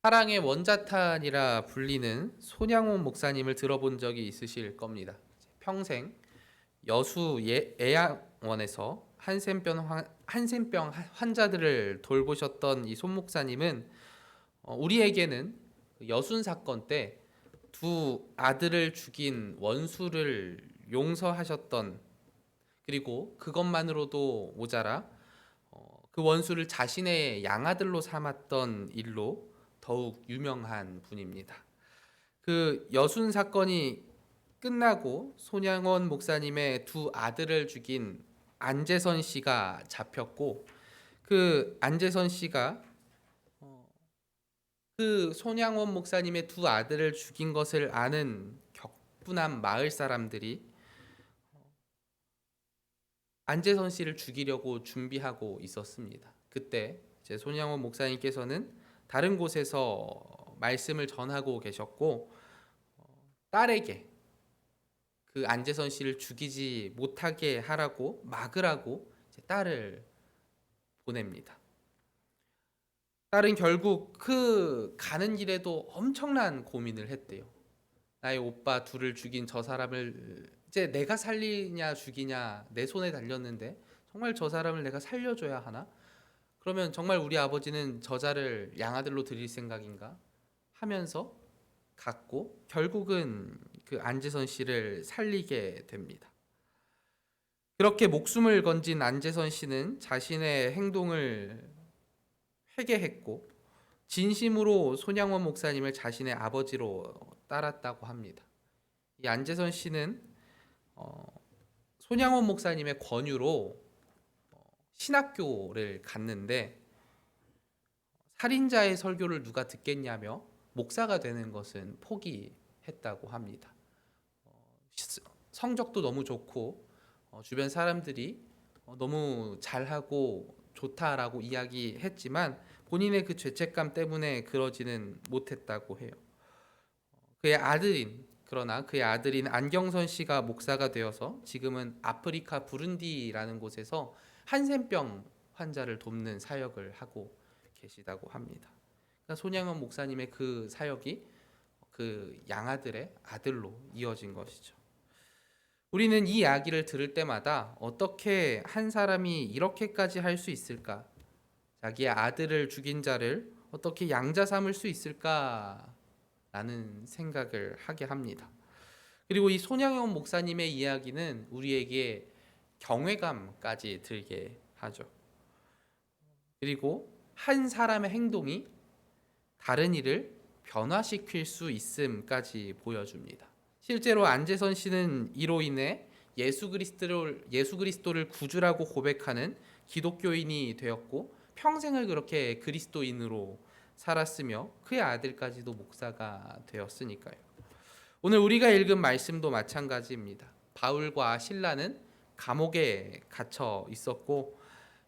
사랑의 원자탄이라 불리는 손양원 목사님을 들어본 적이 있으실 겁니다. 평생 여수 애양원에서 한센병 환자들을 돌보셨던 이 손 목사님은 우리에게는 여순 사건 때 두 아들을 죽인 원수를 용서하셨던, 그리고 그것만으로도 모자라 그 원수를 자신의 양아들로 삼았던 일로 더욱 유명한 분입니다. 그 여순 사건이 끝나고 손양원 목사님의 두 아들을 죽인 안재선 씨가 잡혔고, 그 안재선 씨가 그 손양원 목사님의 두 아들을 죽인 것을 아는 격분한 마을 사람들이 안재선 씨를 죽이려고 준비하고 있었습니다. 그때 이제 손양원 목사님께서는 다른 곳에서 말씀을 전하고 계셨고, 딸에게 그 안재선 씨를 죽이지 못하게 하라고 막으라고 이제 딸을 보냅니다. 딸은 결국 그 가는 길에도 엄청난 고민을 했대요. 나의 오빠 둘을 죽인 저 사람을 이제 내가 살리냐 죽이냐 내 손에 달렸는데 정말 저 사람을 내가 살려줘야 하나? 그러면 정말 우리 아버지는 저자를 양아들로 드릴 생각인가? 하면서 갔고, 결국은 그 안재선 씨를 살리게 됩니다. 그렇게 목숨을 건진 안재선 씨는 자신의 행동을 회개했고 진심으로 손양원 목사님을 자신의 아버지로 따랐다고 합니다. 이 안재선 씨는 손양원 목사님의 권유로 신학교를 갔는데, 살인자의 설교를 누가 듣겠냐며 목사가 되는 것은 포기했다고 합니다. 성적도 너무 좋고 주변 사람들이 너무 잘하고 좋다라고 이야기했지만 본인의 그 죄책감 때문에 그러지는 못했다고 해요. 그러나 그의 아들인 안경선 씨가 목사가 되어서 지금은 아프리카 부룬디라는 곳에서 한센병 환자를 돕는 사역을 하고 계시다고 합니다. 그러니까 손양원 목사님의 그 사역이 그 양아들의 아들로 이어진 것이죠. 우리는 이 이야기를 들을 때마다 어떻게 한 사람이 이렇게까지 할 수 있을까? 자기의 아들을 죽인 자를 어떻게 양자 삼을 수 있을까? 라는 생각을 하게 합니다. 그리고 이 손양원 목사님의 이야기는 우리에게 경외감까지 들게 하죠. 그리고 한 사람의 행동이 다른 이를 변화시킬 수 있음까지 보여줍니다. 실제로 안재선 씨는 이로 인해 예수 그리스도를 구주라고 고백하는 기독교인이 되었고, 평생을 그렇게 그리스도인으로 살았으며 그의 아들까지도 목사가 되었으니까요. 오늘 우리가 읽은 말씀도 마찬가지입니다. 바울과 실라는 감옥에 갇혀 있었고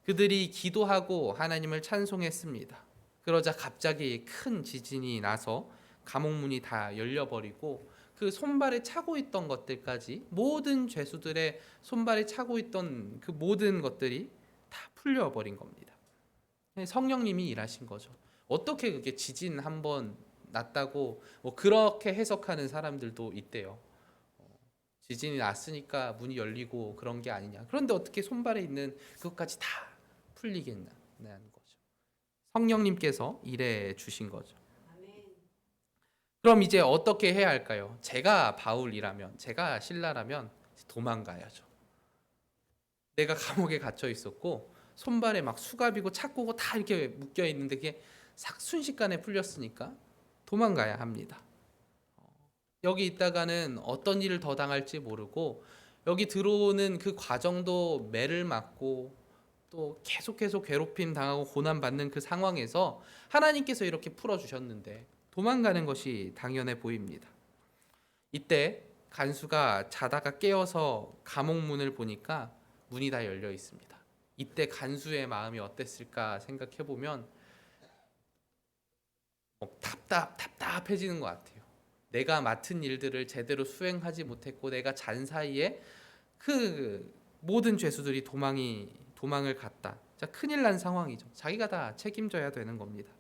그들이 기도하고 하나님을 찬송했습니다. 그러자 갑자기 큰 지진이 나서 감옥문이 다 열려버리고 그 손발에 차고 있던 것들까지, 모든 죄수들의 손발에 차고 있던 그 모든 것들이 다 풀려버린 겁니다. 성령님이 일하신 거죠. 어떻게 그게 지진 한번 났다고 뭐 그렇게 해석하는 사람들도 있대요. 지진이 났으니까 문이 열리고 그런 게 아니냐. 그런데 어떻게 손발에 있는 그것까지 다 풀리겠냐는 거죠. 성령님께서 일해 주신 거죠. 그럼 이제 어떻게 해야 할까요? 제가 바울이라면, 제가 신라라면 도망가야죠. 내가 감옥에 갇혀 있었고 손발에 막 수갑이고 착고고 다 이렇게 묶여 있는데 그게 싹 순식간에 풀렸으니까 도망가야 합니다. 여기 있다가는 어떤 일을 더 당할지 모르고 여기 들어오는 그 과정도 매를 맞고 또 계속 괴롭힘 당하고 고난 받는 그 상황에서 하나님께서 이렇게 풀어주셨는데 도망가는 것이 당연해 보입니다. 이때 간수가 자다가 깨어서 감옥 문을 보니까 문이 다 열려 있습니다. 이때 간수의 마음이 어땠을까 생각해 보면 답답해지는 것 같아요. 내가 맡은 일들을 제대로 수행하지 못했고 내가 잔 사이에 그 모든 죄수들이 도망을 갔다. 자, 큰일 난 상황이죠. 자기가 다 책임져야 되는 겁니다.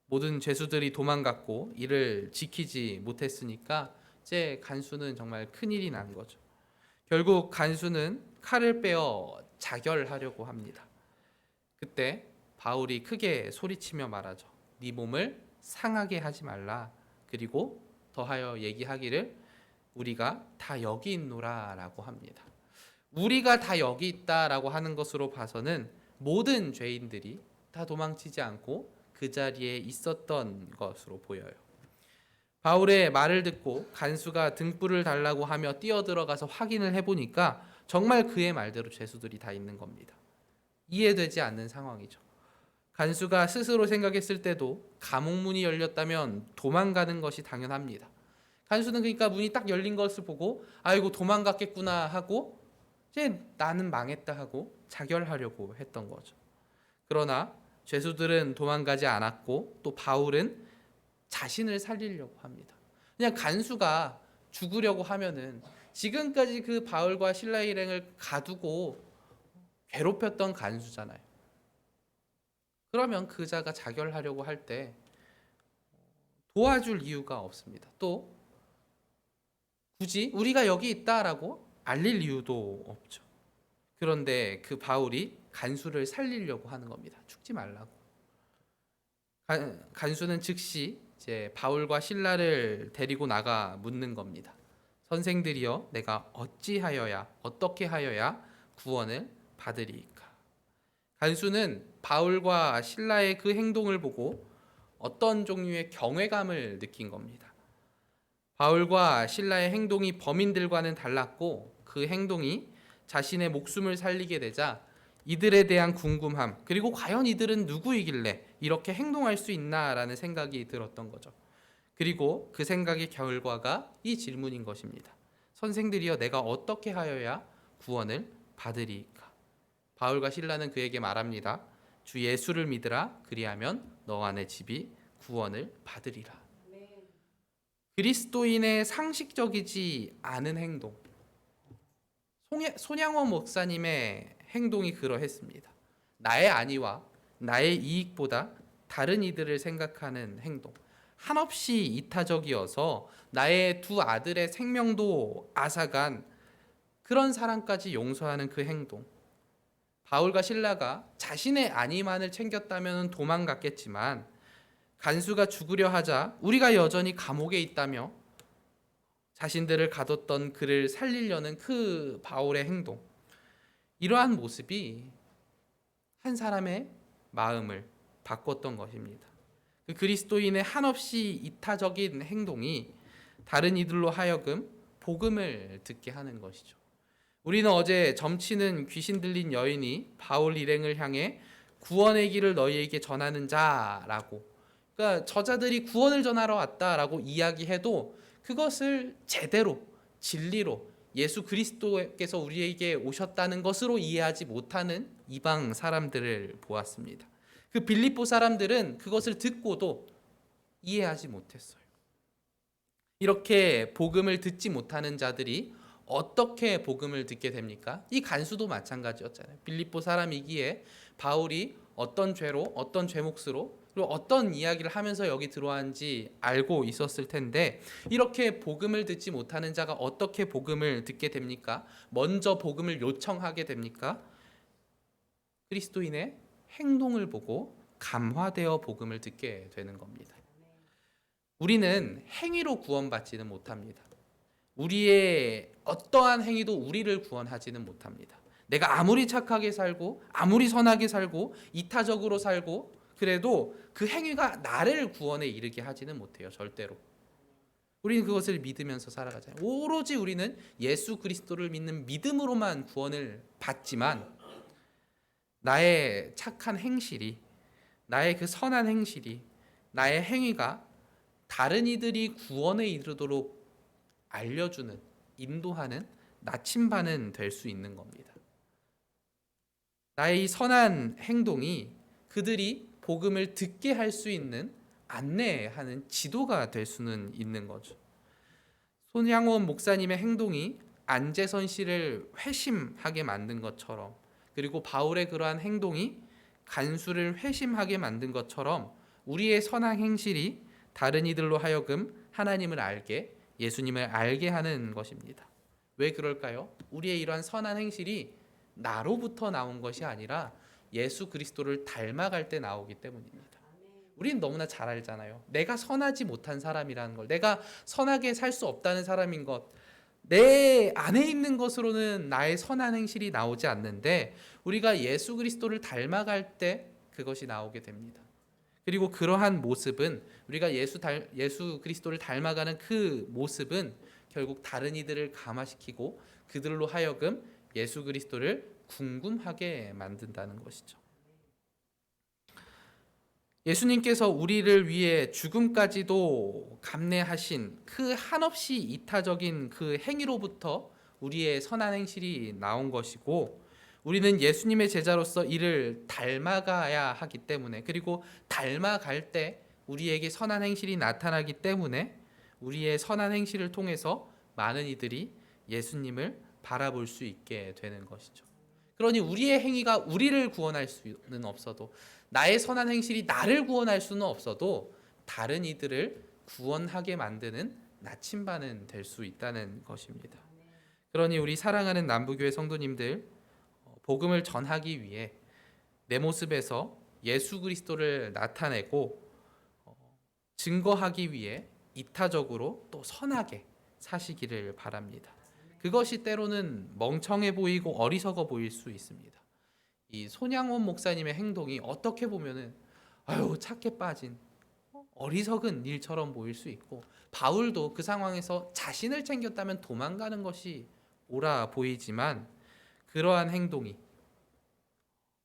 모든 죄수들이 도망갔고 이를 지키지 못했으니까 이제 간수는 정말 큰일이 난 거죠. 결국 간수는 칼을 빼어 자결하려고 합니다. 그때 바울이 크게 소리치며 말하죠. 네 몸을 상하게 하지 말라. 그리고 더하여 얘기하기를 우리가 다 여기 있노라라고 합니다. 우리가 다 여기 있다라고 하는 것으로 봐서는 모든 죄인들이 다 도망치지 않고 그 자리에 있었던 것으로 보여요. 바울의 말을 듣고 간수가 등불을 달라고 하며 뛰어들어가서 확인을 해보니까 정말 그의 말대로 죄수들이 다 있는 겁니다. 이해되지 않는 상황이죠. 간수가 스스로 생각했을 때도 감옥문이 열렸다면 도망가는 것이 당연합니다. 간수는 그러니까 문이 딱 열린 것을 보고 아이고 도망갔겠구나 하고 이제 나는 망했다 하고 자결하려고 했던 거죠. 그러나 죄수들은 도망가지 않았고 또 바울은 자신을 살리려고 합니다. 그냥 간수가 죽으려고 하면은 지금까지 그 바울과 실라의 일행을 가두고 괴롭혔던 간수잖아요. 그러면 그 자가 자결하려고 할 때 도와줄 이유가 없습니다. 또 굳이 우리가 여기 있다라고 알릴 이유도 없죠. 그런데 그 바울이 간수를 살리려고 하는 겁니다. 죽지 말라고. 간수는 즉시 이제 바울과 실라를 데리고 나가 묻는 겁니다. 선생들이여, 내가 어떻게 하여야 구원을 받으리이까? 간수는 바울과 실라의 그 행동을 보고 어떤 종류의 경외감을 느낀 겁니다. 바울과 실라의 행동이 범인들과는 달랐고 그 행동이 자신의 목숨을 살리게 되자 이들에 대한 궁금함, 그리고 과연 이들은 누구이길래 이렇게 행동할 수 있나라는 생각이 들었던 거죠. 그리고 그 생각의 결과가 이 질문인 것입니다. 선생들이여, 내가 어떻게 하여야 구원을 받으리이까? 바울과 실라는 그에게 말합니다. 주 예수를 믿으라. 그리하면 너와 내 집이 구원을 받으리라. 그리스도인의 상식적이지 않은 행동, 손양원 목사님의 행동이 그러했습니다. 나의 안위와 나의 이익보다 다른 이들을 생각하는 행동, 한없이 이타적이어서 나의 두 아들의 생명도 앗아간 그런 사람까지 용서하는 그 행동. 바울과 실라가 자신의 안위만을 챙겼다면 도망갔겠지만 간수가 죽으려 하자 우리가 여전히 감옥에 있다며 자신들을 가뒀던 그를 살리려는 그 바울의 행동, 이러한 모습이 한 사람의 마음을 바꿨던 것입니다. 그 그리스도인의 한없이 이타적인 행동이 다른 이들로 하여금 복음을 듣게 하는 것이죠. 우리는 어제 점치는 귀신 들린 여인이 바울 일행을 향해 구원의 길을 너희에게 전하는 자라고, 그러니까 저자들이 구원을 전하러 왔다라고 이야기해도 그것을 제대로 진리로 예수 그리스도께서 우리에게 오셨다는 것으로 이해하지 못하는 이방 사람들을 보았습니다. 그 빌립보 사람들은 그것을 듣고도 이해하지 못했어요. 이렇게 복음을 듣지 못하는 자들이 어떻게 복음을 듣게 됩니까? 이 간수도 마찬가지였잖아요. 빌립보 사람이기에 바울이 어떤 죄로, 어떤 죄목으로, 그리고 어떤 이야기를 하면서 여기 들어왔는지 알고 있었을 텐데, 이렇게 복음을 듣지 못하는 자가 어떻게 복음을 듣게 됩니까? 먼저 복음을 요청하게 됩니까? 그리스도인의 행동을 보고 감화되어 복음을 듣게 되는 겁니다. 우리는 행위로 구원받지는 못합니다. 우리의 어떠한 행위도 우리를 구원하지는 못합니다. 내가 아무리 착하게 살고 아무리 선하게 살고 이타적으로 살고 그래도 그 행위가 나를 구원에 이르게 하지는 못해요. 절대로. 우리는 그것을 믿으면서 살아가잖아요. 오로지 우리는 예수 그리스도를 믿는 믿음으로만 구원을 받지만 나의 착한 행실이, 나의 그 선한 행실이, 나의 행위가 다른 이들이 구원에 이르도록 알려주는, 인도하는 나침반은 될 수 있는 겁니다. 나의 이 선한 행동이 그들이 복음을 듣게 할 수 있는 안내하는 지도가 될 수는 있는 거죠. 손양원 목사님의 행동이 안재선 씨를 회심하게 만든 것처럼, 그리고 바울의 그러한 행동이 간수를 회심하게 만든 것처럼 우리의 선한 행실이 다른 이들로 하여금 하나님을 알게, 예수님을 알게 하는 것입니다. 왜 그럴까요? 우리의 이러한 선한 행실이 나로부터 나온 것이 아니라 예수 그리스도를 닮아갈 때 나오기 때문입니다. 우리는 너무나 잘 알잖아요. 내가 선하지 못한 사람이라는 걸, 내가 선하게 살 수 없다는 사람인 것, 내 안에 있는 것으로는 나의 선한 행실이 나오지 않는데 우리가 예수 그리스도를 닮아갈 때 그것이 나오게 됩니다. 그리고 그러한 모습은 우리가 예수 그리스도를 닮아가는 그 모습은 결국 다른 이들을 감화시키고 그들로 하여금 예수 그리스도를 궁금하게 만든다는 것이죠. 예수님께서 우리를 위해 죽음까지도 감내하신 그 한없이 이타적인 그 행위로부터 우리의 선한 행실이 나온 것이고, 우리는 예수님의 제자로서 이를 닮아가야 하기 때문에, 그리고 닮아갈 때 우리에게 선한 행실이 나타나기 때문에 우리의 선한 행실을 통해서 많은 이들이 예수님을 바라볼 수 있게 되는 것이죠. 그러니 우리의 행위가 우리를 구원할 수는 없어도, 나의 선한 행실이 나를 구원할 수는 없어도 다른 이들을 구원하게 만드는 나침반은 될 수 있다는 것입니다. 그러니 우리 사랑하는 남부교회 성도님들, 복음을 전하기 위해 내 모습에서 예수 그리스도를 나타내고 증거하기 위해 이타적으로 또 선하게 사시기를 바랍니다. 그것이 때로는 멍청해 보이고 어리석어 보일 수 있습니다. 이 손양원 목사님의 행동이 어떻게 보면은 착해 빠진 어리석은 일처럼 보일 수 있고, 바울도 그 상황에서 자신을 챙겼다면 도망가는 것이 옳아 보이지만 그러한 행동이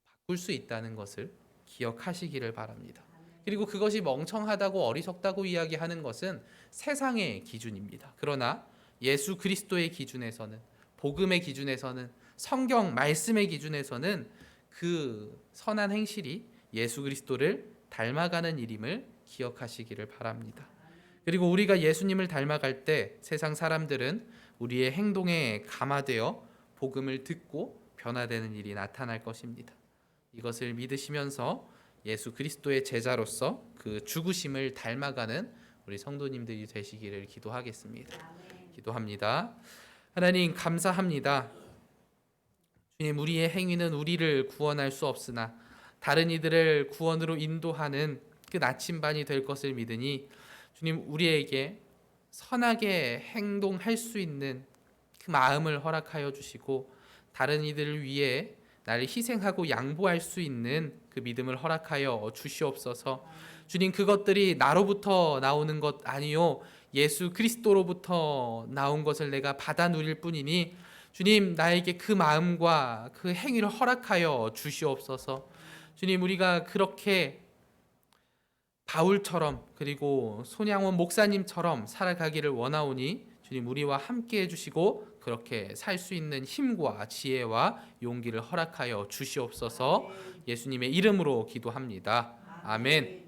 바꿀 수 있다는 것을 기억하시기를 바랍니다. 그리고 그것이 멍청하다고 어리석다고 이야기하는 것은 세상의 기준입니다. 그러나 예수 그리스도의 기준에서는, 복음의 기준에서는, 성경 말씀의 기준에서는 그 선한 행실이 예수 그리스도를 닮아가는 일임을 기억하시기를 바랍니다. 그리고 우리가 예수님을 닮아갈 때 세상 사람들은 우리의 행동에 감화되어 복음을 듣고 변화되는 일이 나타날 것입니다. 이것을 믿으시면서 예수 그리스도의 제자로서 그 죽으심을 닮아가는 우리 성도님들이 되시기를 기도하겠습니다. 기도합니다. 하나님 감사합니다. 주님, 우리의 행위는 우리를 구원할 수 없으나 다른 이들을 구원으로 인도하는 그 나침반이 될 것을 믿으니, 주님, 우리에게 선하게 행동할 수 있는 그 마음을 허락하여 주시고 다른 이들을 위해 나를 희생하고 양보할 수 있는 그 믿음을 허락하여 주시옵소서. 주님, 그것들이 나로부터 나오는 것 아니요 예수 그리스도로부터 나온 것을 내가 받아 누릴 뿐이니, 주님, 나에게 그 마음과 그 행위를 허락하여 주시옵소서. 주님, 우리가 그렇게 바울처럼 그리고 손양원 목사님처럼 살아가기를 원하오니 주님, 우리와 함께 해주시고 그렇게 살 수 있는 힘과 지혜와 용기를 허락하여 주시옵소서. 예수님의 이름으로 기도합니다. 아멘.